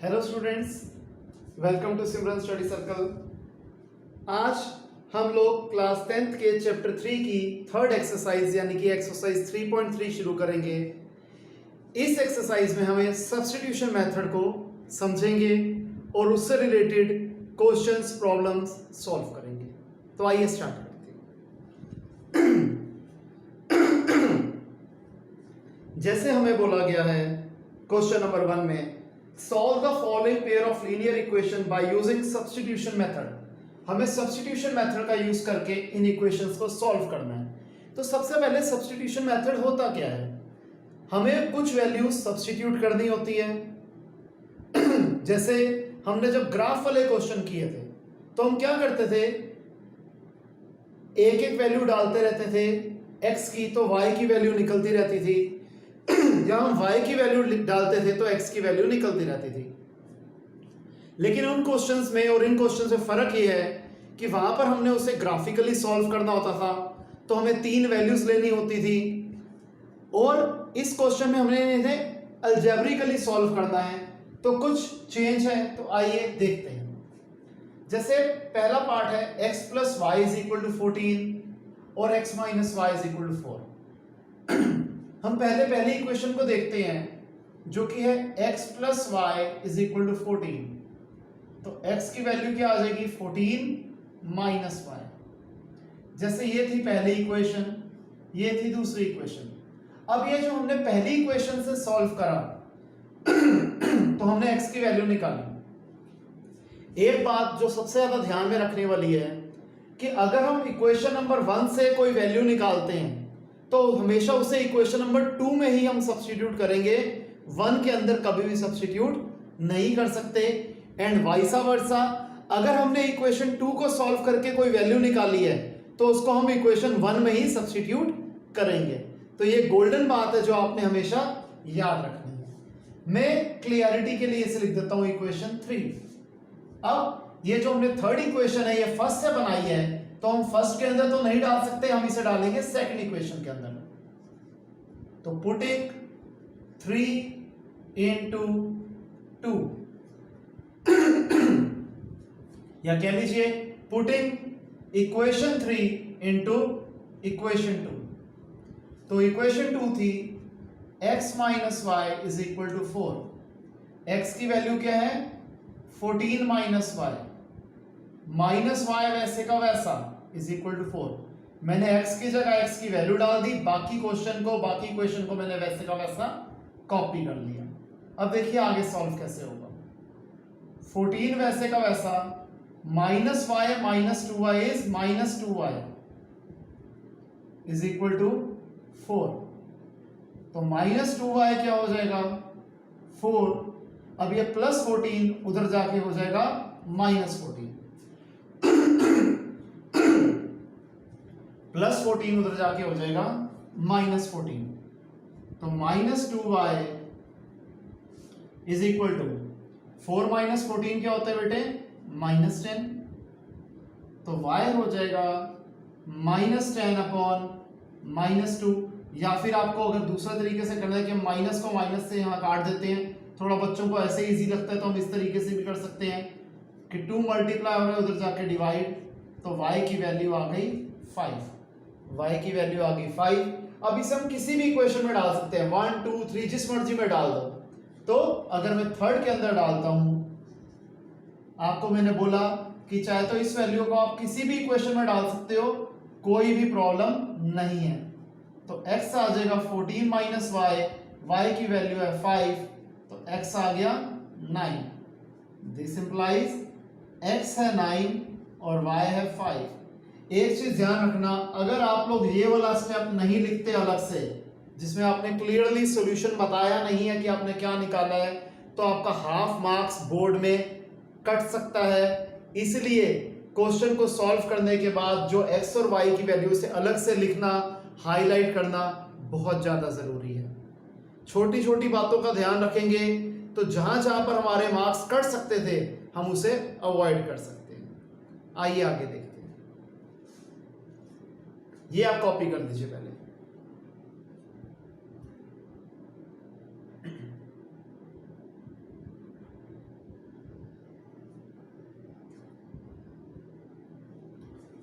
Hello students, welcome to Simran study circle. आज हम लोग क्लास 10th के चैप्टर 3 की थर्ड एक्सरसाइज यानी कि एक्सरसाइज 3.3 शुरू करेंगे। इस एक्सरसाइज में हमें सब्स्टिट्यूशन मेथड को समझेंगे और उससे रिलेटेड क्वेश्चंस प्रॉब्लम्स सॉल्व करेंगे। तो आइए स्टार्ट करते हैं। जैसे हमें बोला गया है क्वेश्चन नंबर 1 में, solve the following pair of linear equation by using substitution method. हमें सब्स्टिट्यूशन मेथड का यूज करके इन इक्वेशंस को सॉल्व करना है। तो सबसे पहले सब्स्टिट्यूशन मेथड होता क्या है? हमें कुछ वैल्यूज सब्स्टिट्यूट करनी होती है। जैसे हमने जब ग्राफ वाले क्वेश्चन किए थे तो हम क्या करते थे, एक एक वैल्यू डालते रहते थे x की, तो y की वैल्यू निकलती रहती थी, या हम y की वैल्यू डालते थे तो x की वैल्यू निकलती रहती थी। लेकिन उन क्वेश्चंस में और इन क्वेश्चंस में फर्क ये है कि वहां पर हमने उसे ग्राफिकली सॉल्व करना होता था, तो हमें 3 वैल्यूज लेनी होती थी, और इस क्वेश्चन में हमने इन्हें अलजेब्रिकली सॉल्व करना है। तो कुछ चेंज है, तो आइए देखते हैं। जैसे पहला पार्ट है x plus y is equal to 14 और x minus y is equal to 4। हम पहली इक्वेशन को देखते हैं जो कि है x plus y is equal to 14। तो x की वैल्यू क्या आ जाएगी, 14 माइनस वाई। जैसे ये थी पहली इक्वेशन, ये थी दूसरी इक्वेशन। अब ये जो हमने पहली इक्वेशन से सॉल्व करा तो हमने x की वैल्यू निकाली। एक बात जो सबसे ज्यादा ध्यान में रखने वाली है कि अगर हम इक्वेशन नंबर 1 से कोई वैल्यू निकालते हैं तो हमेशा उसे इक्वेशन नंबर 2 में ही हम सब्स्टिट्यूट करेंगे, 1 के अंदर कभी भी सब्स्टिट्यूट नहीं कर सकते। एंड वाइसा वर्सा, अगर हमने इक्वेशन 2 को सॉल्व करके कोई वैल्यू निकाली है तो उसको हम इक्वेशन 1 में ही सब्स्टिट्यूट करेंगे। तो ये गोल्डन बात है जो आपने हमेशा याद रखनी है। मैं क्लियरिटी के लिए इसे लिख देता हूं इक्वेशन 3। अब ये जो हमने थर्ड इक्वेशन है ये फर्स्ट से बनाई है, तो हम फर्स्ट के अंदर तो नहीं डाल सकते, हम इसे डालेंगे सेकंड इक्वेशन के अंदर। तो पुटिंग 3 into 2, या कह लीजिए पुटिंग इक्वेशन 3 into इक्वेशन 2। तो इक्वेशन 2 थी x minus y is equal to 4। x की वैल्यू क्या है, 14 माइनस वाई, माइनस वाई वैसे का वैसा इज इक्वल टू 4। मैंने x की जगह x की वैल्यू डाल दी, बाकी इक्वेशन को मैंने वैसे का वैसा कॉपी कर लिया। अब देखिए आगे सॉल्व कैसे होगा। 14 वैसे का वैसा minus y minus 2y is minus 2y is equal to 4। तो माइनस 2y क्या हो जाएगा, 4। अब ये प्लस 14 उधर जाके हो जाएगा माइनस 14, प्लस 14 उधर जाके हो जाएगा माइनस 14। तो minus 2y is equal to 4 minus 14 क्या होता है बेटे, माइनस 10। तो y हो जाएगा माइनस 10 अपॉन माइनस 2। या फिर आपको अगर दूसरा तरीके से करना है कि माइनस को माइनस से यहां काट देते हैं, थोड़ा बच्चों को ऐसे इजी लगता है तो हम इस तरीके से भी कर सकते हैं कि 2 मल्टीप्लाई हो रहा है उधर जाके डिवाइड, तो y की वैल्यू आ गई 5। y की वैल्यू आ गई 5। अब इसे हम किसी भी इक्वेशन में डाल सकते हैं, 1 2 3 जिस मर्जी में डाल दो। तो अगर मैं थर्ड के अंदर डालता हूं, आपको मैंने बोला कि चाहे तो इस वैल्यू को आप किसी भी इक्वेशन में डाल सकते हो, कोई भी प्रॉब्लम नहीं है। तो x आ जाएगा 14 माइनस वाई, y की वैल्यू है 5, तो x आ गया 9। दिस इंप्लाइज x है 9 और y है 5। एक चीज ध्यान रखना, अगर आप लोग ये वाला स्टेप नहीं लिखते अलग से, जिसमें आपने क्लियरली सॉल्यूशन बताया नहीं है कि आपने क्या निकाला है, तो आपका हाफ मार्क्स बोर्ड में कट सकता है। इसलिए क्वेश्चन को सॉल्व करने के बाद जो x और y की वैल्यू से अलग से लिखना, हाईलाइट करना बहुत ज्यादा जरूरी है। छोटी छोटी बातों का ध्यान रखेंगे तो जहां जहां पर हमारे मार्क्स कट सकते थे हम उसे अवॉइड कर सकते हैं। आइए आगे देखते हैं। ये आप कॉपी कर दीजिए पहले।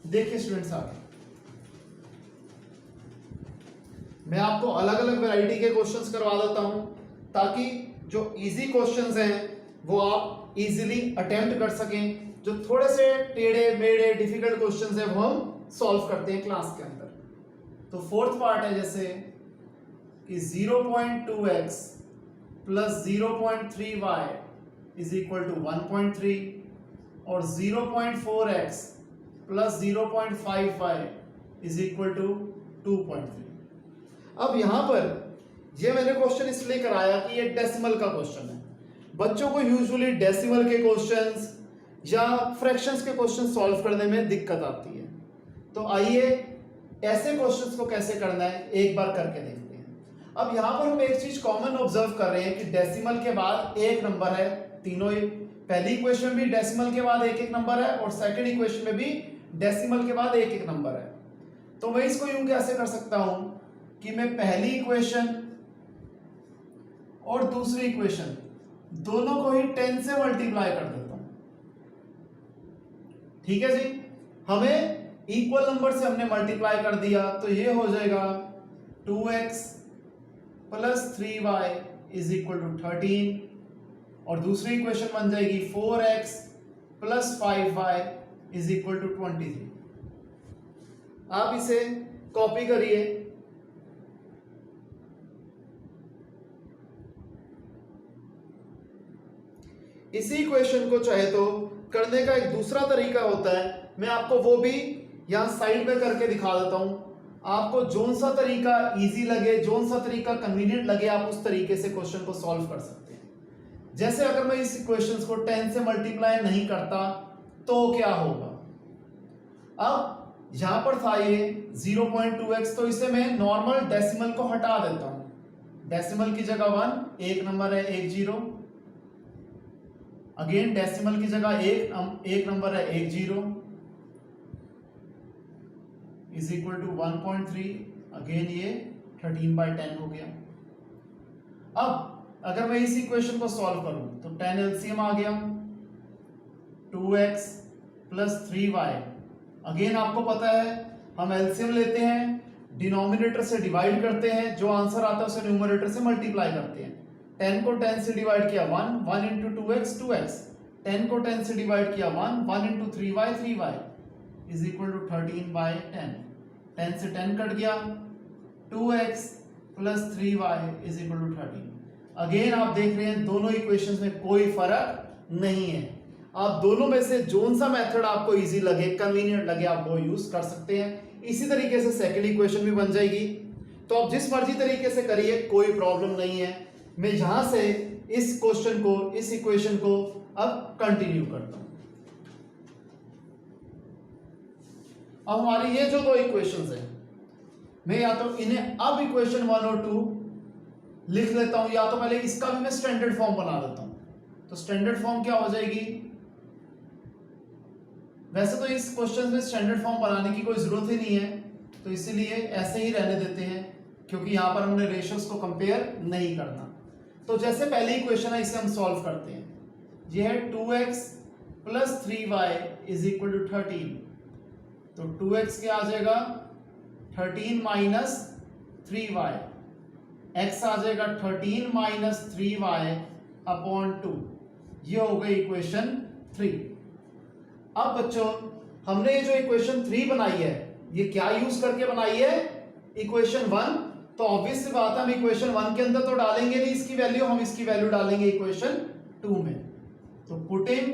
देखिए स्टूडेंट्स, आगे मैं आपको अलग अलग वैरायटी के क्वेश्चंस करवा देता हूं ताकि जो इजी क्वेश्चंस हैं वो आप इजीली अटेम्प्ट कर सकें। जो थोड़े से टेढ़े मेढ़े डिफिकल्ट क्वेश्चंस हैं वो हम सॉल्व करते हैं क्लास के अंदर। तो फोर्थ पार्ट है जैसे कि 0.2x plus 0.3y is equal to 1.3 और 0.4x plus 0.5y is equal to 2.3। अब यहां पर ये मैंने क्वेश्चन इसलिए कराया कि ये डेसिमल का क्वेश्चन है। बच्चों को यूजुअली डेसिमल के क्वेश्चंस या फ्रैक्शंस के क्वेश्चन सॉल्व करने में दिक्कत आती है। तो आइए ऐसे क्वेश्चंस को कैसे करना है एक बार करके देखते हैं। अब यहां पर हम एक चीज कॉमन ऑब्जर्व कर रहे हैं कि डेसिमल के बाद एक नंबर है, तीनों ही। पहली इक्वेशन भी डेसिमल के बाद एक एक नंबर है और सेकंड इक्वेशन में भी डेसिमल के बाद एक एक नंबर है। तो मैं इसको यूं कैसे कर सकता हूं कि मैं पहली इक्वेशन और दूसरी इक्वेशन दोनों को ही 10 से मल्टीप्लाई कर देता हूं। ठीक है जी, हमें इक्वल नंबर से हमने मल्टीप्लाई कर दिया तो ये हो जाएगा 2x plus 3y is equal to 13 और दूसरी इक्वेशन बन जाएगी 4x plus 5y is equal to 23। आप इसे कॉपी करिए। इसी इक्वेशन को चाहे तो करने का एक दूसरा तरीका होता है, मैं आपको वो भी यहां साइड पे करके दिखा देता हूं। आपको जोन सा तरीका इजी लगे, जोन सा तरीका कन्वीनियंट लगे, आप उस तरीके से क्वेश्चन को सॉल्व कर सकते हैं। जैसे अगर मैं इस इक्वेशन को 10 से मल्टीप्लाई नहीं करता तो क्या होगा। अब यहां पर था ये 0.2x, तो इसे मैं नॉर्मल डेसिमल को हटा देता हूं। डेसिमल की जगह 1, एक नंबर है 1 0। अगेन डेसिमल की जगह एक नंबर है 1 0 इज इक्वल टू 1.3। अगेन ये 13/10 हो गया। अब अगर मैं इस इक्वेशन को सॉल्व करूं तो 10 एलसीएम आ गया, 2x प्लस 3y। अगेन आपको पता है हम एलसीएम लेते हैं, डिनोमिनेटर से डिवाइड करते हैं, जो आंसर आता है उसे न्यूमरेटर से मल्टीप्लाई करते हैं। 10 को 10 से डिवाइड किया 1 इंटू 2x 2x, 10 को 10 से डिवाइड किया 1 into 3y 3y is equal to 13/10। 10 से 10 कट गया, 2x plus 3y is equal to 13। Again आप देख रहे हैं दोनों इक्वेशंस में कोई फर्क नहीं है। आप दोनों में से जोन सा मेथड आपको इजी लगे, कन्वीनियंट लगे, आप वो यूज कर सकते हैं। इसी तरीके से सेकंड इक्वेशन भी बन जाएगी। तो आप जिस मर्जी तरीके से करिए, कोई प्रॉब्लम नहीं है। मैं यहां से इस क्वेश्चन को, इस इक्वेशन को अब कंटिन्यू करता हूं। अब हमारी ये जो दो इक्वेशंस हैं, मैं या तो इन्हें अब इक्वेशन 1 और 2 लिख लेता हूं, या तो पहले इसका भी मैं स्टैंडर्ड फॉर्म बना देता हूं। तो स्टैंडर्ड फॉर्म क्या हो जाएगी। वैसे तो इस क्वेश्चन में स्टैंडर्ड फॉर्म बनाने की कोई जरूरत ही नहीं है, तो इसीलिए ऐसे ही रहने देते हैं, क्योंकि यहां पर हमने रेशियोज को कंपेयर नहीं करना। तो जैसे पहली इक्वेशन है, इसे हम सॉल्व करते हैं। यह है 2x plus 3y is equal to 13। तो 2x क्या आ जाएगा 13 माइनस 3y, x आ जाएगा 13 माइनस 3y अपॉन 2। ये हो गई इक्वेशन 3। अब बच्चों हमने ये जो इक्वेशन 3 बनाई है, ये क्या यूज करके बनाई है, इक्वेशन 1। तो ऑब्वियस सी बात है हम इक्वेशन 1 के अंदर तो डालेंगे नहीं इसकी वैल्यू, हम इसकी वैल्यू डालेंगे इक्वेशन 2 में। तो putting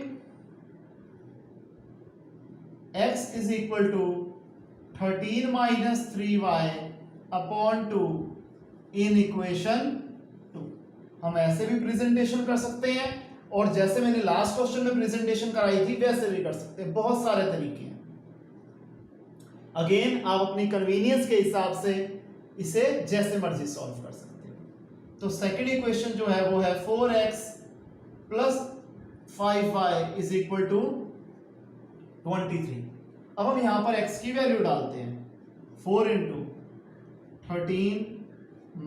x is equal to 13 minus 3y upon 2 in equation 2। हम ऐसे भी प्रेजेंटेशन कर सकते हैं, और जैसे मैंने लास्ट क्वेश्चन में प्रेजेंटेशन कराई थी वैसे भी कर सकते हैं। बहुत सारे तरीके हैं। अगेन आप अपनी कन्वीनियंस के हिसाब से इसे जैसे मर्जी सॉल्व कर सकते हो। तो सेकंड इक्वेशन जो है वो है 4x plus 5y is equal to 23। अब हम यहां पर x की वैल्यू डालते हैं। 4 into 13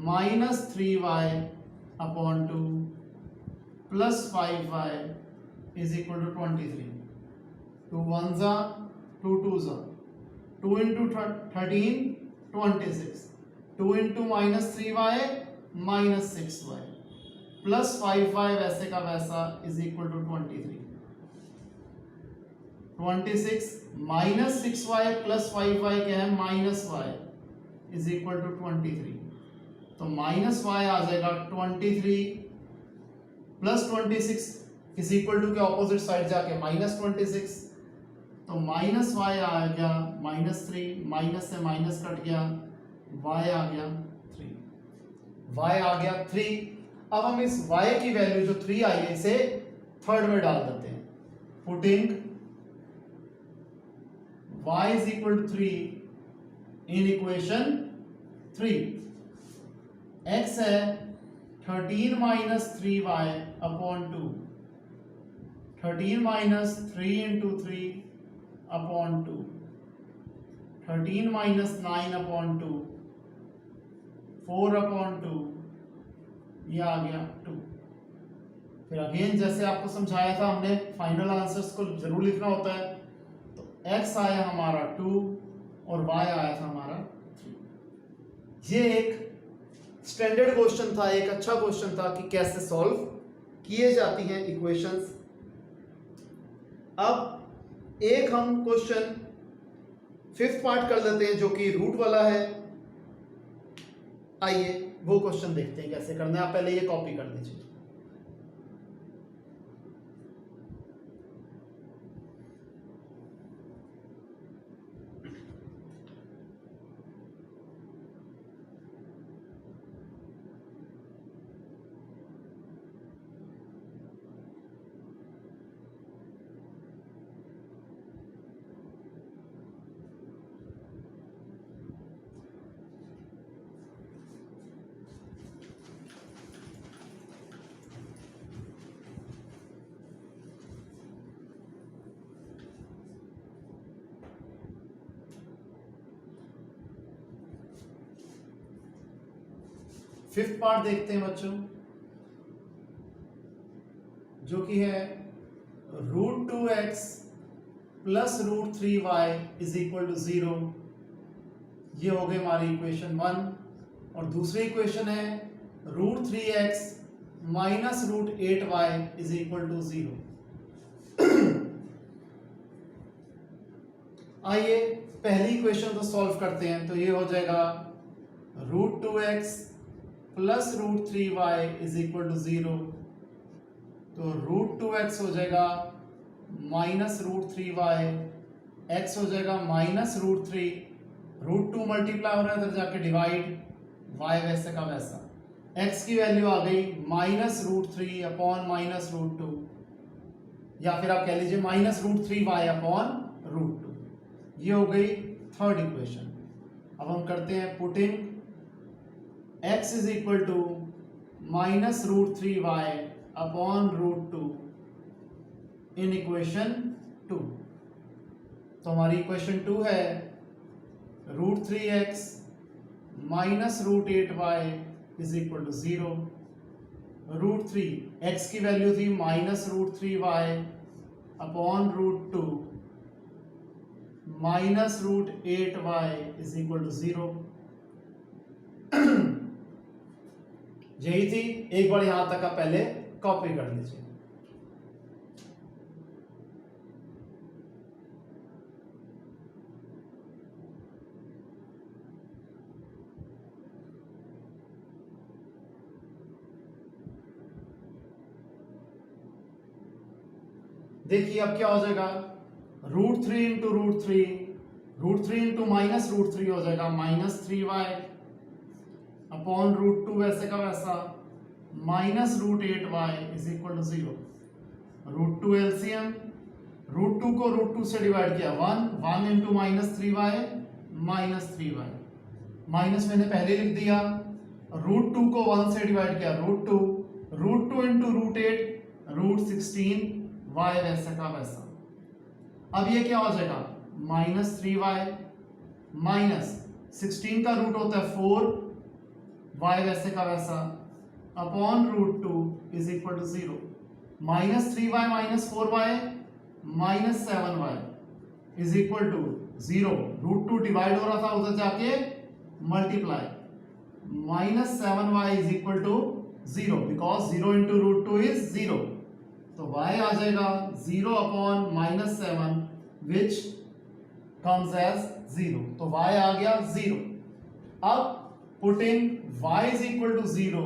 minus 3y upon 2 plus 5y is equal to 23। 2 1 जा 2 2 जा 2 into 13 26, 2 into minus 3y minus 6y plus 5y वैसे का वैसा is equal to 23। 26 minus 6y plus 5y क्या है minus y is equal to 23। तो माइनस y आ जाएगा 23 प्लस 26 इज इक्वल टू के ऑपोजिट साइड जाके माइनस 26। तो माइनस y आ गया -3, माइनस से माइनस कट गया, y आ गया 3, y आ गया 3। अब हम इस y की वैल्यू जो 3 आई है इसे थर्ड में डाल देते हैं। Putting y is equal to 3 in equation 3, x है 13 minus 3y upon 2, 13 minus 3 into 3 upon 2, 13 minus 9 upon 2, 4 upon 2, ये आ गया 2। फिर अगेन जैसे आपको समझाया था हमने फाइनल आंसर्स को जरूर लिखना होता है। तो x आया हमारा 2 और y आया था हमारा 3। ये एक स्टैंडर्ड क्वेश्चन था, एक अच्छा क्वेश्चन था कि कैसे सॉल्व किए जाती हैं इक्वेशंस। अब एक हम क्वेश्चन 5th पार्ट कर लेते हैं जो कि रूट वाला है। आइए वो क्वेश्चन देखते हैं कैसे करना है। आप पहले ये कॉपी कर लीजिए। फिफ्थ पार्ट देखते हैं बच्चों, जो कि है √2x plus √3y is equal to 0। ये हो गई हमारी इक्वेशन 1। और दूसरी इक्वेशन है √3x minus √8y is equal to 0। आइए पहली इक्वेशन को सॉल्व करते हैं। तो ये हो जाएगा √2x plus √3y is equal to 0। तो √2x हो जाएगा माइनस √3y, x हो जाएगा माइनस √3, √2 मल्टीप्लाई हो रहा है इधर जाके डिवाइड, y वैसे का वैसा। x की वैल्यू आ गई माइनस √3 अपॉन माइनस √2, या फिर आप कह लीजिए माइनस √3y अपॉन √2। ये हो गई थर्ड इक्वेशन। अब हम करते हैं putting x is equal to minus √3y upon √2 in equation 2। तो हमारी इक्वेशन 2 है √3x minus √8y is equal to 0। √3 x की वैल्यू थी minus √3y upon √2 minus √8y is equal to 0। यही थी। एक बार यहां तक आप पहले कॉपी कर लीजिए। देखिए अब क्या हो जाएगा, √3 इंटू √3, √3 इंटू माइनस √3 हो जाएगा माइनस 3y अपॉन √2 वैसे का वैसा minus √8y is equal to 0। √2 LCM, √2 को √2 से डिवाइड किया 1 into minus 3y minus 3y, minus मैंने पहले लिख दिया। √2 को 1 से डिवाइड किया √2 इंटू √8 √16 y वैसा का वैसा। अब ये क्या हो जाएगा माइनस 3y माइनस 16 का रूट होता है 4, y वैसे का वैसा upon √2 is equal to 0। Minus 3y minus 4y minus 7y is equal to 0, √2 divide हो रहा था उधर जाके multiply, -7y is equal to 0 because 0 into √2 is 0, तो y आ जाएगा 0 अपॉन -7 विच कम्स एज 0, तो y आ गया 0। अब putting y is equal to 0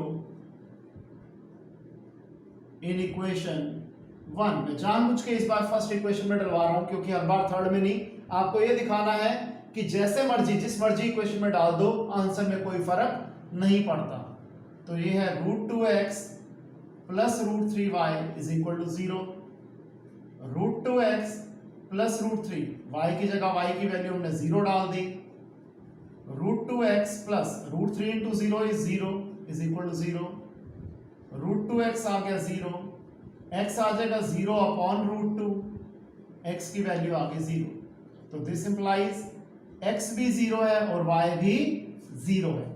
in equation 1, मैं जानबूझ के इस बार फर्स्ट इक्वेशन में डलवा रहा हूं क्योंकि हर बार थर्ड में नहीं, आपको यह दिखाना है कि जैसे मर्जी जिस मर्जी इक्वेशन में डाल दो आंसर में कोई फर्क नहीं पड़ता। तो ये है √2x plus √3y is equal to 0, √2x plus √3, y की जगह y की वैल्यू हमने 0 डाल दी, √2x plus √3 into 0 is 0 is equal to 0, √2x आ गया 0, x आ जाएगा 0 अपॉन √2, x की वैल्यू आ गई 0, तो दिस इंप्लाइज x भी 0 है और y भी 0 है।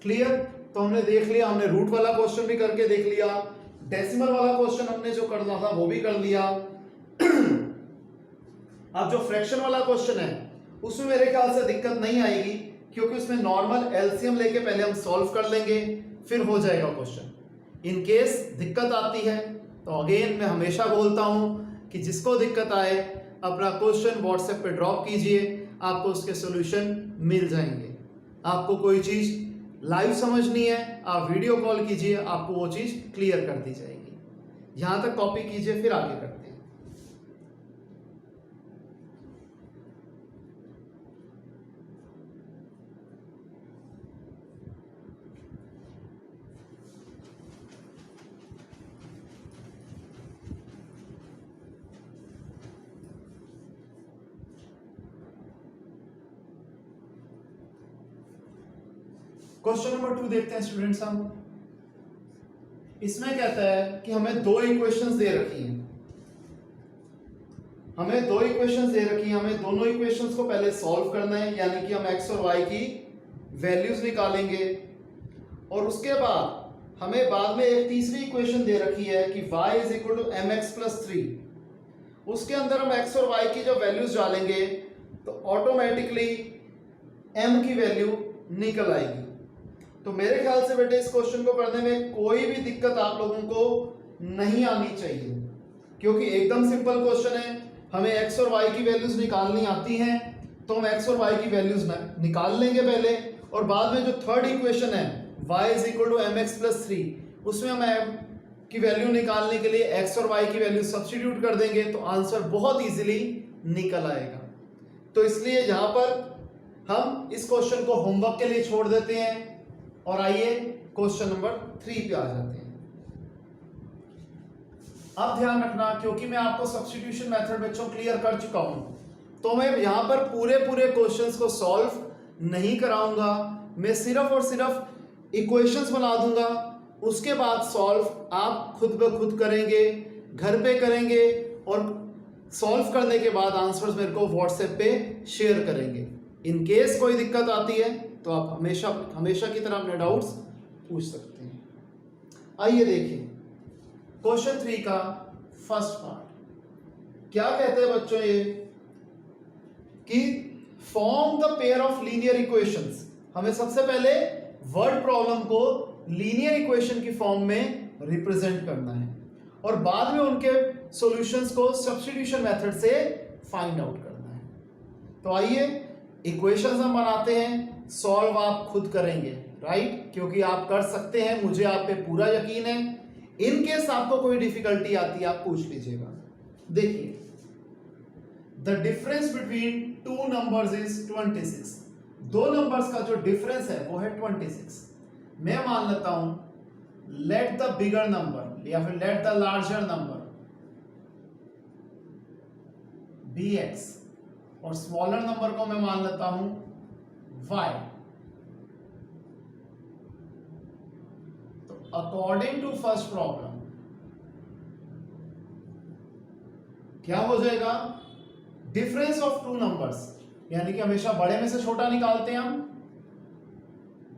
क्लियर? तो हमने देख लिया, हमने रूट वाला क्वेश्चन भी करके देख लिया, डेसिमल वाला क्वेश्चन हमने जो करना था वो भी कर लिया। अब जो फ्रैक्शन वाला क्वेश्चन है उसमें मेरे ख्याल से दिक्कत नहीं आएगी क्योंकि उसमें नॉर्मल एलसीएम लेके पहले हम सॉल्व कर लेंगे, फिर हो जाएगा क्वेश्चन। इन केस दिक्कत आती है तो अगेन मैं हमेशा बोलता हूं कि जिसको दिक्कत आए अपना क्वेश्चन व्हाट्सएप पे ड्रॉप कीजिए, आपको उसके सॉल्यूशन मिल जाएंगे। आपको कोई चीज लाइव समझनी है आप वीडियो कॉल कीजिए, आपको वो चीज क्लियर कर दी जाएगी। यहां तक कॉपी कीजिए फिर आगे करते हैं। क्वेश्चन नंबर 2 देखते हैं स्टूडेंट्स हम। इसमें कहता है कि हमें दो इक्वेशंस दे रखी हैं, हमें दोनों इक्वेशंस को पहले सॉल्व करना है, यानी कि हम x और y की वैल्यूज निकालेंगे और उसके बाद हमें बाद में एक तीसरी इक्वेशन दे रखी है कि y is equal to mx plus 3। उसके अंदर हम x और y की जो वैल्यूज डालेंगे तो ऑटोमेटिकली m की वैल्यू निकल आएगी। तो मेरे ख्याल से बेटे इस क्वेश्चन को करने में कोई भी दिक्कत आप लोगों को नहीं आनी चाहिए क्योंकि एकदम सिंपल क्वेश्चन है। हमें x और y की वैल्यूज निकालनी आती हैं तो हम x और y की वैल्यूज निकाल लेंगे पहले, और बाद में जो थर्ड इक्वेशन है y is equal to mx plus 3, उसमें हम m की वैल्यू निकालने के लिए x और y की वैल्यू सब्स्टिट्यूट कर देंगे तो आंसर बहुत इजीली निकल आएगा। तो इसलिए यहाँ पर हम इस क्वेश्चन को होमवर्क के लिए छोड़ देते हैं और आइए क्वेश्चन नंबर 3 पे आ जाते हैं। अब ध्यान रखना क्योंकि मैं आपको सब्स्टिट्यूशन मेथड बच्चों क्लियर कर चुका हूं तो मैं यहां पर पूरे क्वेश्चंस को सॉल्व नहीं कराऊंगा, मैं सिर्फ और सिर्फ इक्वेशंस बना दूंगा, उसके बाद सॉल्व आप खुद ब खुद करेंगे, घर पे करेंगे और सॉल्व करने के बाद आंसर्स मेरे को व्हाट्सएप पे शेयर करेंगे। इन केस कोई दिक्कत आती है तो आप हमेशा की तरह अपने डाउट्स पूछ सकते हैं। आइए देखिए क्वेश्चन 3 का फर्स्ट पार्ट क्या कहते हैं बच्चों, ये कि form the pair of linear equations. हमें सबसे पहले वर्ड प्रॉब्लम को लीनियर इक्वेशन की फॉर्म में रिप्रेजेंट करना है और बाद में उनके सॉल्यूशंस को सब्स्टिट्यूशन मेथड से फाइंड आउट करना है। तो आइए इक्वेशंस हम बनाते हैं, सॉल्व आप खुद करेंगे, राइट? क्योंकि आप कर सकते हैं, मुझे आप पे पूरा यकीन है। इन केस आपको कोई डिफिकल्टी आती है आप पूछ लीजिएगा। देखिए the difference between two numbers is 26। दो नंबर्स का जो डिफरेंस है वो है 26। मैं मान लेता हूं लेट द बिगर नंबर या फिर let the larger number be x और स्मॉलर नंबर को मैं मान लेता हूं y। तो अकॉर्डिंग टू फर्स्ट प्रॉब्लम क्या हो जाएगा, डिफरेंस ऑफ टू नंबर्स, यानी कि हमेशा बड़े में से छोटा निकालते हैं हम।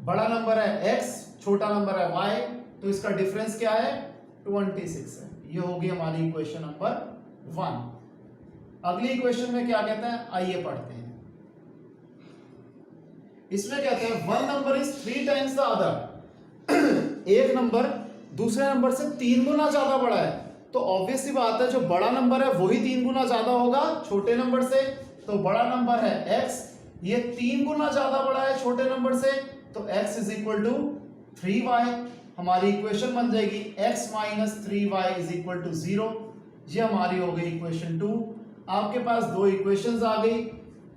बड़ा नंबर है x, छोटा नंबर है y, तो इसका डिफरेंस क्या है 26 है। ये होगी हमारी इक्वेशन नंबर 1। अगली इक्वेशन में क्या कहता है, आइए पढ़ते हैं। इसमें कहते हैं one number is 3 times the other. एक नंबर दूसरे नंबर से 3 गुना ज्यादा बड़ा है, तो ऑब्वियस सी बात है जो बड़ा नंबर है वही 3 गुना ज्यादा होगा छोटे नंबर से। तो बड़ा नंबर है x, ये 3 गुना ज्यादा बड़ा है छोटे नंबर से, तो x is equal to 3y। हमारी इक्वेशन बन जाएगी x minus 3y is equal to 0। ये हमारी हो गई इक्वेशन 2। आपके पास दो इक्वेशंस आ गई।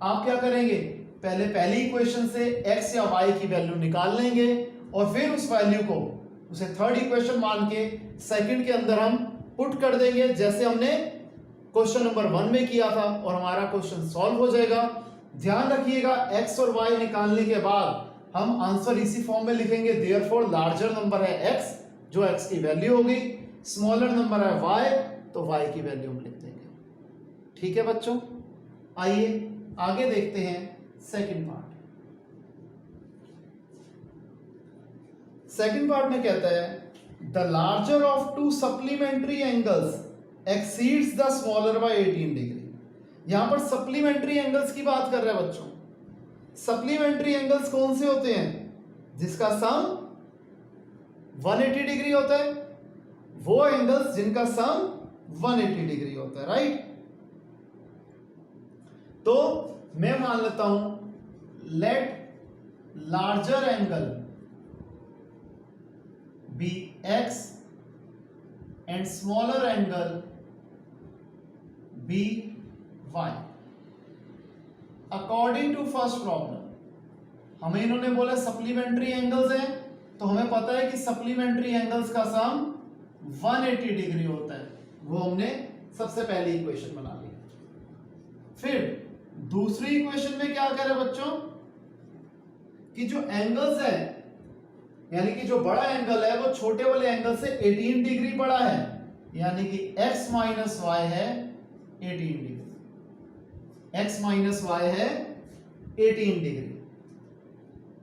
आप क्या करेंगे, पहले पहली इक्वेशन से x या y की वैल्यू निकाल लेंगे और फिर उस वैल्यू को उसे थर्ड इक्वेशन मान के सेकंड के अंदर हम पुट कर देंगे, जैसे हमने क्वेश्चन नंबर 1 में किया था, और हमारा क्वेश्चन सॉल्व हो जाएगा। ध्यान रखिएगा x और y निकालने के बाद हम आंसर इसी फॉर्म में लिखेंगे, देयरफॉर लार्जर नंबर है x, जो x की वैल्यू होगी, स्मॉलर नंबर है y, तो y की वैल्यू हम लिख देंगे। ठीक है बच्चों, आइए आगे देखते हैं सेकंड पार्ट। सेकंड पार्ट में कहता है the larger of to supplementary angles exceeds the smaller by 18 degree. यहां पर सप्लीमेंट्री एंगल्स की बात कर रहे हैं बच्चों। सप्लीमेंट्री एंगल्स कौन से होते हैं, जिसका सम 180 डिग्री होता है, वो एंगल्स जिनका सम 180 डिग्री होता है, राइट। तो मैं मान लेता हूं let larger angle be x and smaller angle be y। According to first problem हमें इन्होंने बोला सप्लीमेंट्री एंगल्स हैं, तो हमें पता है कि सप्लीमेंट्री एंगल्स का सम 180 डिग्री होता है, वो हमने सबसे पहली इक्वेशन बना ली। फिर दूसरी इक्वेशन में क्या कह रहे हैं बच्चों, कि जो एंगल्स है, यानी कि जो बड़ा एंगल है वो छोटे वाले एंगल से 18 डिग्री बड़ा है, यानी कि x माइनस y है 18 डिग्री, x माइनस y है 18 डिग्री।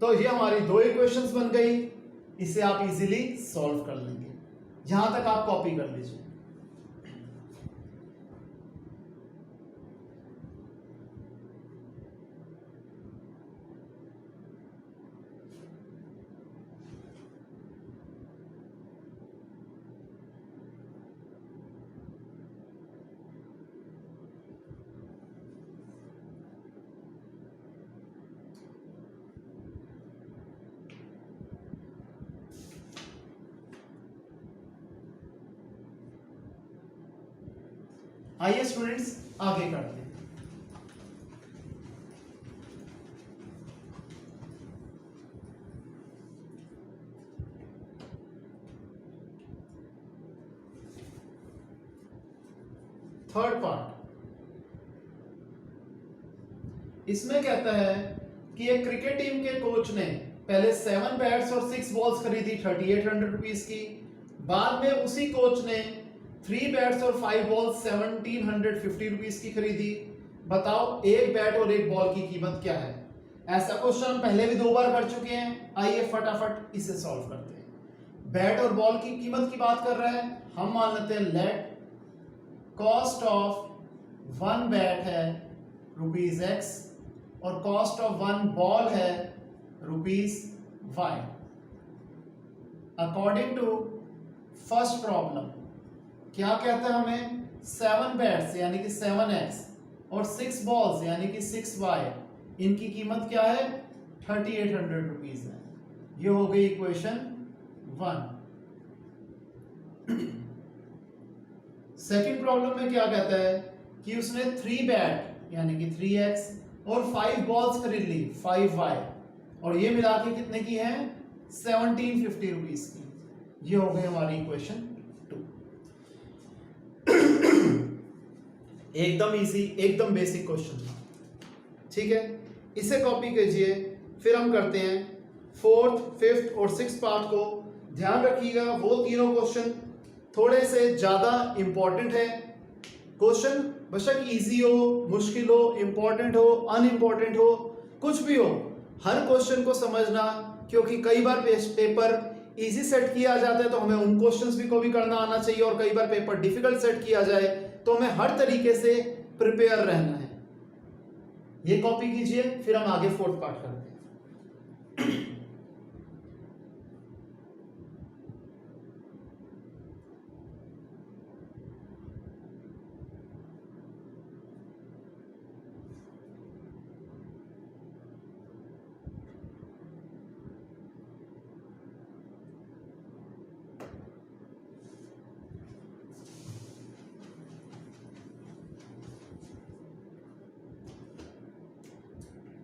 तो ये हमारी दो इक्वेशंस बन गई, इसे आप इजीली सॉल्व कर लेंगे। यहां तक आप कॉपी कर लीजिए। आइए स्टूडेंट्स आगे करते हैं। थर्ड पार्ट, इसमें कहता है कि एक क्रिकेट टीम के कोच ने पहले 7 बैट्स और 6 बॉल्स खरीदी 3800 रुपीज की, बाद में उसी कोच ने 3 बैट्स और 5 बॉल्स 1750 रुपीज की खरीदी। बताओ एक बैट और एक बॉल की कीमत क्या है। ऐसा क्वेश्चन हम पहले भी 2 बार कर चुके हैं, आइए फटाफट इसे सॉल्व करते हैं। बैट और बॉल की कीमत की बात कर रहा है, हम मान लेते हैं लेट कॉस्ट ऑफ 1 बैट है ₹X और कॉस्ट ऑफ 1 बॉल है ₹Y। According to first problem क्या कहता है हमें, 7 बैट्स यानी कि 7x और 6 बॉल्स यानी कि 6y, इनकी कीमत क्या है 3800 रुपीज है। ये हो गई इक्वेशन 1। सेकंड प्रॉब्लम में क्या कहता है कि उसने 3 बैट यानी कि 3x और 5 बॉल्स खरीद ली 5y, और ये मिला के कितने की है 1750 रुपीज की। ये हो गई हमारी इक्वेशन 2। एकदम इजी, एकदम बेसिक क्वेश्चन था, ठीक है। इसे कॉपी कीजिए। फिर हम करते हैं 4th, 5th और 6th पार्ट को। ध्यान रखिएगा वो तीनों क्वेश्चन थोड़े से ज्यादा इंपॉर्टेंट है। क्वेश्चन बेशक इजी हो, मुश्किल हो, इंपॉर्टेंट हो, अनइम्पॉर्टेंट हो, कुछ भी हो, हर क्वेश्चन को समझना, क्योंकि कई बार पेपर इजी सेट किया जाता है तो हमें उन क्वेश्चंस भी को भी करना आना चाहिए, और कई बार पेपर डिफिकल्ट सेट किया जाए तो हमें हर तरीके से प्रिपेयर रहना है। ये कॉपी कीजिए, फिर हम आगे फोर्थ पार्ट करते हैं।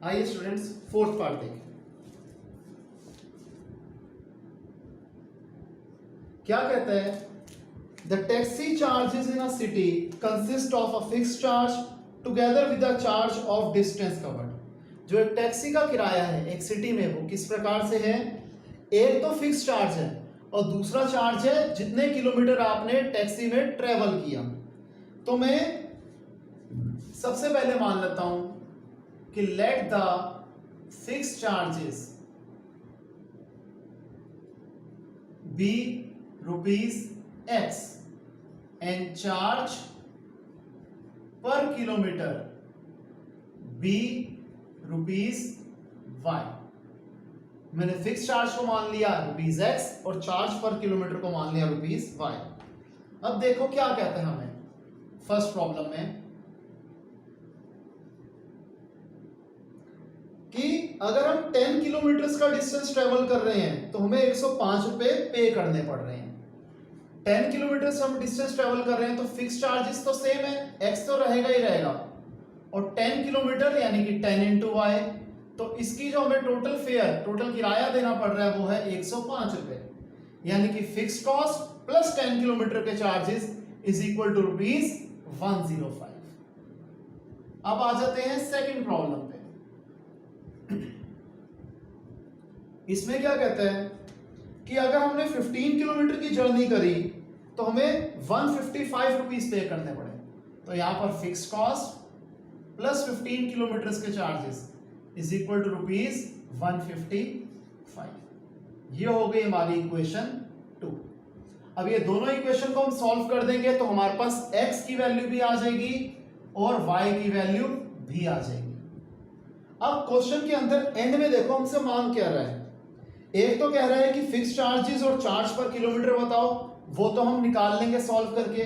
आइए स्टूडेंट्स फोर्थ पार्ट देखें। क्या कहता है? The taxi charges in a city consist of a fixed charge together with the charge of distance covered. जो एक टैक्सी का किराया है एक सिटी में, वो किस प्रकार से है? एक तो फिक्स चार्ज है और दूसरा चार्ज है जितने किलोमीटर आपने टैक्सी में ट्रेवल किया। तो मैं सबसे पहले मान लेता हूं कि let the fix charges be ₹X and charge per kilometre be ₹Y। मैंने फिक्स चार्ज को मान लिया ₹X और चार्ज पर किलोमीटर को मान लिया ₹Y। अब देखो क्या कहते हैं हमें फर्स्ट प्रॉब्लम में कि अगर हम 10 किलोमीटर का डिस्टेंस ट्रेवल कर रहे हैं तो हमें 105 रुपए पे करने पड़ रहे हैं। 10 किलोमीटर हम डिस्टेंस ट्रेवल कर रहे हैं तो फिक्स चार्जेस तो सेम है, x तो रहेगा ही रहेगा, और 10 किलोमीटर यानी कि 10 इंटू वाई, तो इसकी जो हमें टोटल फेयर टोटल किराया देना पड़ रहा है वो है 105 रुपए, यानी कि फिक्स कॉस्ट प्लस 10 किलोमीटर के चार्जेस इज इक्वल टू ₹105। अब आ जाते हैं सेकंड प्रॉब्लम पे। इसमें क्या कहते हैं कि अगर हमने 15 किलोमीटर की जर्नी करी तो हमें 155 रुपीज पे करने पड़े। तो यहां पर फिक्स कॉस्ट प्लस 15 किलोमीटर के चार्जेस इज इक्वल टू ₹155। ये हो गई हमारी इक्वेशन 2। अब ये दोनों इक्वेशन को हम सॉल्व कर देंगे तो हमारे पास x की वैल्यू भी आ जाएगी और y की वैल्यू भी आ जाएगी। अब क्वेश्चन के अंदर एंड में देखो हमसे मांग क्या रहा है। एक तो कह रहा है कि फिक्स चार्जेस और चार्ज पर किलोमीटर बताओ, वो तो हम निकाल लेंगे सॉल्व करके,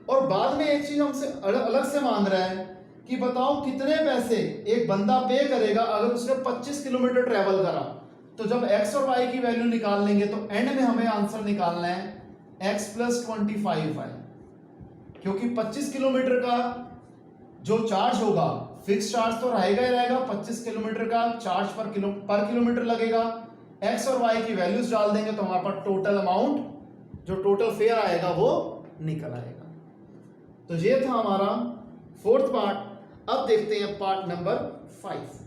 और बाद में एक चीज हमसे अलग से मांग रहा है कि बताओ कितने पैसे एक बंदा पे करेगा अगर उसने 25 किलोमीटर ट्रेवल करा। तो जब x और y की वैल्यू निकाल लेंगे तो एंड में हमें आंसर निकालना है x + 25y, क्योंकि 25 किलोमीटर का जो चार्ज होगा फिक्स चार्ज तो रहेगा ही रहेगा, 25 किलोमीटर का चार्ज पर किलोमीटर लगेगा। x और y की वैल्यूज डाल देंगे तो हमारे पास टोटल अमाउंट जो टोटल फेयर आएगा वो निकल आएगा। तो ये था हमारा फोर्थ पार्ट। अब देखते हैं पार्ट नंबर 5।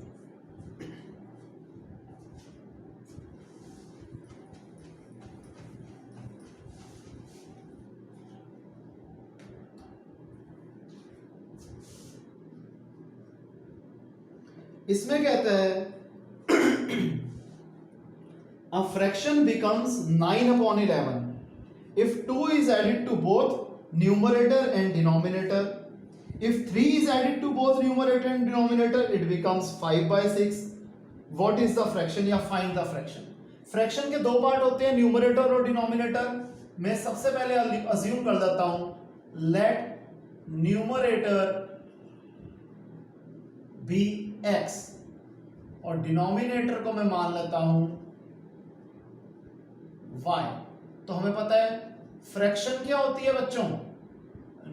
इसमें कहता है a fraction becomes 9/11 if 2 is added to both numerator and denominator. If 3 is added to both numerator and denominator, it becomes 5/6. What is the fraction या find the fraction? फ्रैक्शन के दो part होते हैं, numerator और denominator. मैं सबसे पहले assume कर देता हूं लेट न्यूमरेटर बी x और डिनोमिनेटर को मैं मान लेता हूं y। तो हमें पता है फ्रैक्शन क्या होती है बच्चों,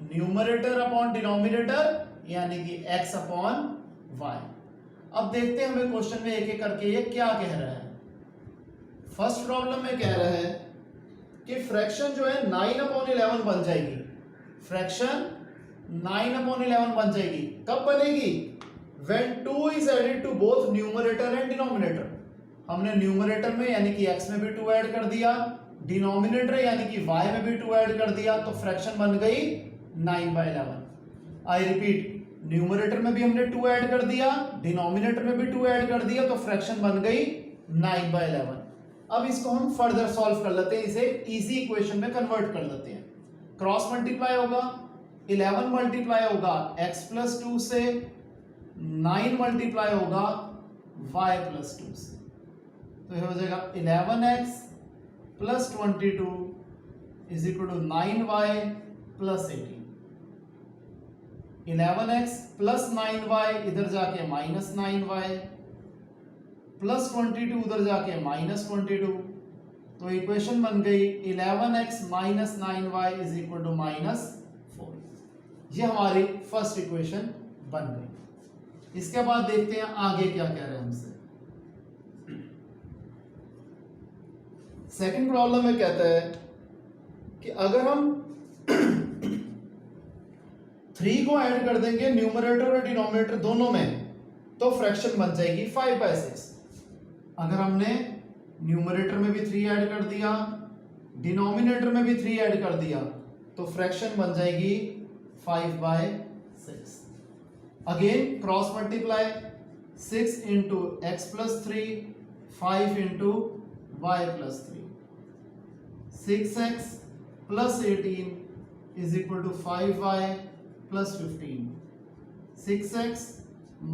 न्यूमरेटर अपॉन डिनोमिनेटर यानी कि x अपॉन y। अब देखते हैं हमें क्वेश्चन में एक एक करके ये क्या कह रहा है। फर्स्ट प्रॉब्लम में कह रहा है कि फ्रैक्शन जो है 9/11 बन जाएगी। फ्रैक्शन 9/11 बन जाएगी। कब बनेगी? when 2 is added to both numerator and denominator। हमने न्यूमरेटर में यानी कि x में भी 2 ऐड कर दिया, डिनोमिनेटर यानी कि y में भी 2 ऐड कर दिया, तो फ्रैक्शन बन गई 9/11। आई रिपीट, न्यूमरेटर में भी हमने 2 ऐड कर दिया, डिनोमिनेटर में भी 2 ऐड कर दिया, तो फ्रैक्शन बन गई 9/11। अब इसको हम फर्दर सॉल्व कर लेते हैं, इसे इजी इक्वेशन में कन्वर्ट कर लेते हैं। क्रॉस मल्टीप्लाई होगा 11 मल्टीप्लाई होगा x प्लस 2 से, 9 मल्टीप्लाई होगा y प्लस 2 से। तो यह हो जाएगा 11x plus 22 is equal to 9y plus 18। 11x plus 9y इधर जाके माइनस 9y प्लस 22 उधर जाके माइनस 22। तो इक्वेशन बन गई 11x minus 9y is equal to minus 4। ये हमारी फर्स्ट इक्वेशन बन गई। इसके बाद देखते हैं आगे क्या कह रहे हैं हमसे। सेकंड प्रॉब्लम में कहता है कि अगर हम 3 को ऐड कर देंगे न्यूमरेटर और डिनोमिनेटर दोनों में तो फ्रैक्शन बन जाएगी 5/6। अगर हमने न्यूमरेटर में भी 3 ऐड कर दिया, डिनोमिनेटर में भी 3 ऐड कर दिया तो फ्रैक्शन बन जाएगी 5/6। Again cross multiply, 6 into x plus 3, 5 into y plus 3, 6x plus 18 is equal to 5y plus 15, 6x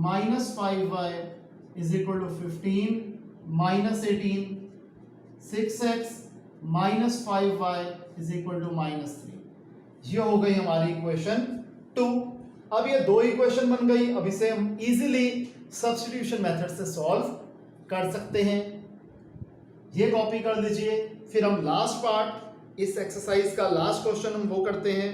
minus 5y is equal to 15 minus 18, 6x minus 5y is equal to minus 3। ये हो गई हमारी equation 2। अब ये दो equation बन गई। अब इसे हम इजीली सब्स्टिट्यूशन मेथड से सॉल्व कर सकते हैं। ये कॉपी कर लीजिए। फिर हम लास्ट पार्ट, इस एक्सरसाइज का लास्ट क्वेश्चन हम वो करते हैं।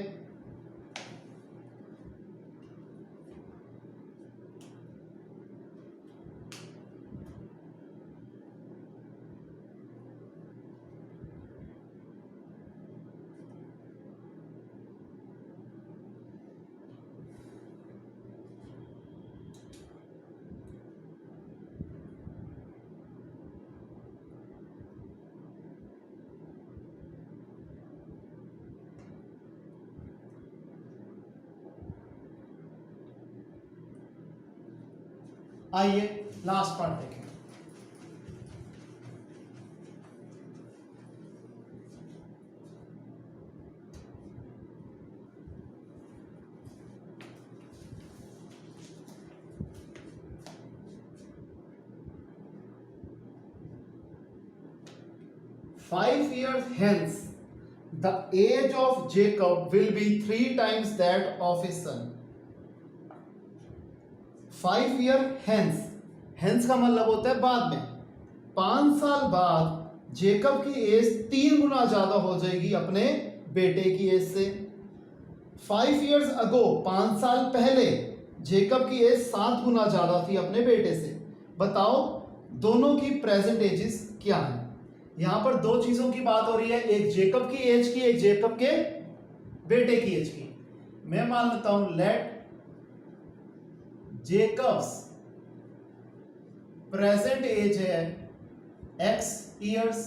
आइए लास्ट पार्ट देखें। Five years hence, the age of Jacob will be 3 times that of his son. 5 year hence, hence का मतलब होता है बाद में। 5 साल बाद जेकब की एज 3 गुना ज्यादा हो जाएगी अपने बेटे की एज से। 5 years ago, 5 साल पहले जेकब की एज 7 गुना ज्यादा थी अपने बेटे से। बताओ दोनों की प्रेजेंट एजेस क्या है। यहां पर दो चीजों की बात हो रही है, एक जेकब की एज की, एक जेकब के बेटे की एज की। मैं मान लेता हूं लेट जेकब्स प्रेजेंट एज है x ईयर्स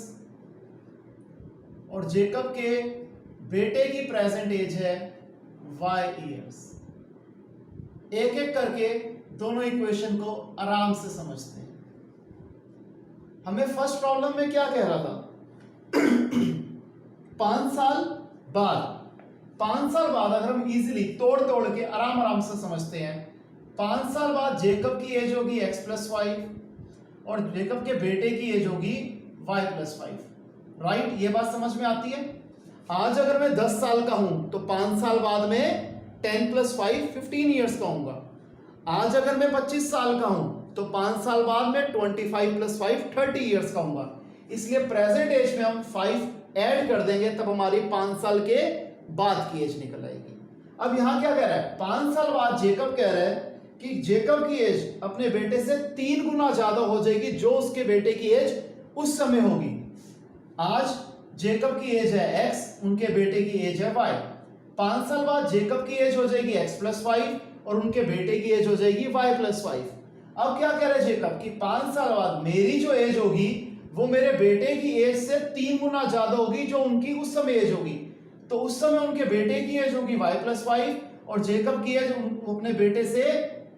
और जेकब के बेटे की प्रेजेंट एज है y ईयर्स। एक एक करके दोनों इक्वेशन को आराम से समझते हैं। हमें फर्स्ट प्रॉब्लम में क्या कह रहा था 5 साल बाद अगर हम इजीली तोड़ तोड़ के आराम से समझते हैं। 5 साल बाद जेकब की एज होगी x प्लस 5 और जेकब के बेटे की एज होगी y प्लस 5। राइट, ये बात समझ में आती है। आज अगर मैं 10 साल का हूं तो 5 साल बाद में 10 प्लस 5 15 ईयर्स का हूंगा। आज अगर मैं 25 साल का हूं तो 5 साल बाद में 25 प्लस 5 30 ईयर्स का हूंगा। इसलिए प्रेजेंट एज में हम 5 ऐड कर देंगे तब हमारी 5 साल के बाद की एज निकल आएगी। अब यहां क्या कह रहा है 5 साल बाद जेकब कह रहा है कि जेकब की एज अपने बेटे से 3 गुना ज्यादा हो जाएगी जो उसके बेटे की एज उस समय होगी। आज जेकब की एज है x, उनके बेटे की एज है y। 5 साल बाद जेकब की एज हो जाएगी x प्लस 5 और उनके बेटे की एज हो जाएगी y प्लस 5। अब क्या कह रहे हैं जेकब कि 5 साल बाद मेरी जो एज होगी वो मेरे बेटे की एज से 3 गुना ज्यादा होगी जो उनकी उस समय एज होगी। तो उस समय उनके बेटे की एज होगी y प्लस 5 और जेकब की एज अपने बेटे से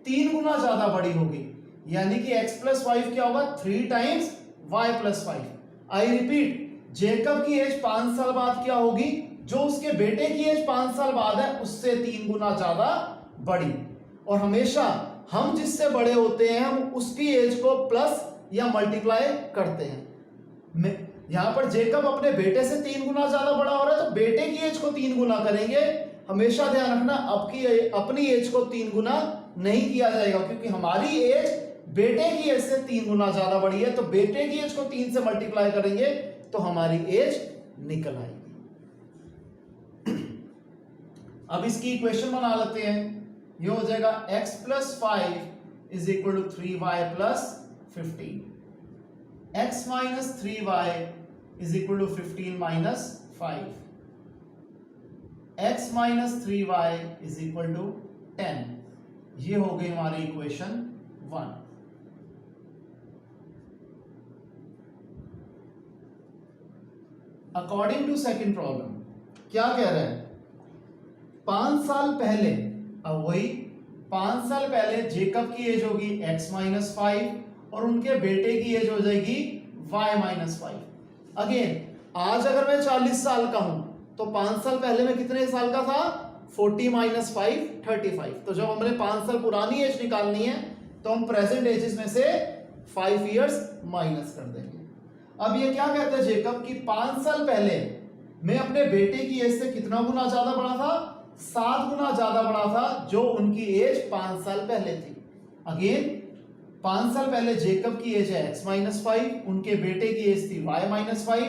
3 गुना ज्यादा बड़ी होगी। यानी कि x प्लस 5 क्या होगा 3 times y plus 5। I repeat, Jacob की एज 5 साल बाद क्या होगी, जो उसके बेटे की एज 5 साल बाद है उससे 3 गुना ज्यादा बड़ी। और हमेशा हम जिससे बड़े होते हैं हम उसकी एज को प्लस या मल्टीप्लाई करते हैं। यहां पर जेकब अपने बेटे से 3 गुना ज्यादा बड़ा हो रहा है तो बेटे की एज को 3 गुना करेंगे। हमेशा ध्यान रखना अपनी एज को 3 गुना नहीं किया जाएगा, क्योंकि हमारी एज बेटे की एज से 3 गुना ज्यादा बड़ी है, तो बेटे की एज को 3 से मल्टीप्लाई करेंगे तो हमारी एज निकल आएगी। अब इसकी इक्वेशन बना लेते हैं। ये हो जाएगा x plus 5 is equal to 3y plus 15, x minus 3y is equal to 15 minus 5, x minus 3y is equal to 10। ये हो गई हमारी equation 1। According to second problem क्या कह रहा है, 5 साल पहले, अब वही 5 साल पहले जेकब की एज होगी x माइनस 5 और उनके बेटे की एज हो जाएगी y माइनस 5। अगेन आज अगर मैं 40 साल का हूं तो 5 साल पहले मैं कितने साल का था, 40 माइनस 5 35। तो जब हमने 5 साल पुरानी एज निकालनी है तो हम प्रेजेंट एजेस में से 5 इयर्स माइनस कर देंगे। अब ये क्या कहते हैं जेकब कि 5 साल पहले मैं अपने बेटे की एज से कितना गुना ज्यादा बड़ा था, 7 गुना ज्यादा बड़ा था, जो उनकी एज 5 साल पहले थी। अगेन 5 साल पहले जेकब की एज है x माइनस 5, उनके बेटे की एज थी y माइनस 5,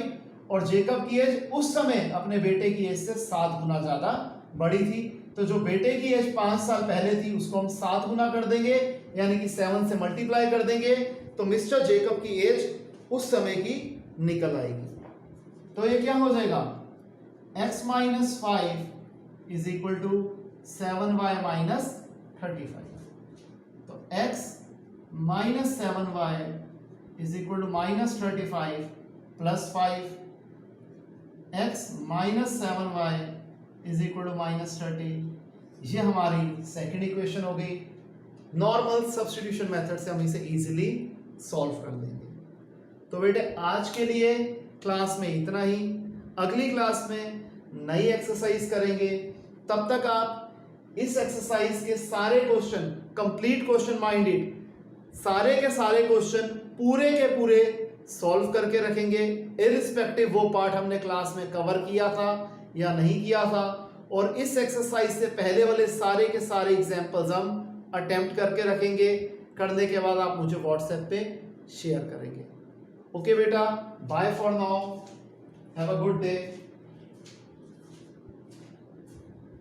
और जेकब की एज उस समय अपने बेटे की एज से 7 गुना ज्यादा बड़ी थी। तो जो बेटे की एज 5 साल पहले थी उसको हम 7 गुना कर देंगे, यानी कि 7 से मल्टीप्लाई कर देंगे, तो मिस्टर जेकब की एज उस समय की निकल आएगी। तो ये क्या हो जाएगा, x minus 5 is equal to 7y minus 35। तो x minus 7y is equal to minus 35 plus 5, x minus 7y is equal to minus 30। ये हमारी सेकेंड इक्वेशन हो गई। नॉर्मल सब्स्टिट्यूशन मेथड से हम इसे इजीली सॉल्व कर देंगे। तो बेटे आज के लिए क्लास में इतना ही। अगली क्लास में नई एक्सरसाइज करेंगे। तब तक आप इस एक्सरसाइज के सारे क्वेश्चन, कंप्लीट क्वेश्चन माइंडेड, सारे के सारे क्वेश्चन पूरे के पूरे सॉल्व करके रखेंगे, इररिस्पेक्टिव वो पार्ट हमने क्लास में कवर किया था या नहीं किया था। और इस एक्सरसाइज से पहले वाले सारे के सारे एग्जाम्पल्स हम अटेम्प्ट करके रखेंगे। करने के बाद आप मुझे व्हाट्सएप पे शेयर करेंगे। ओके बेटा, bye for now, have a good day.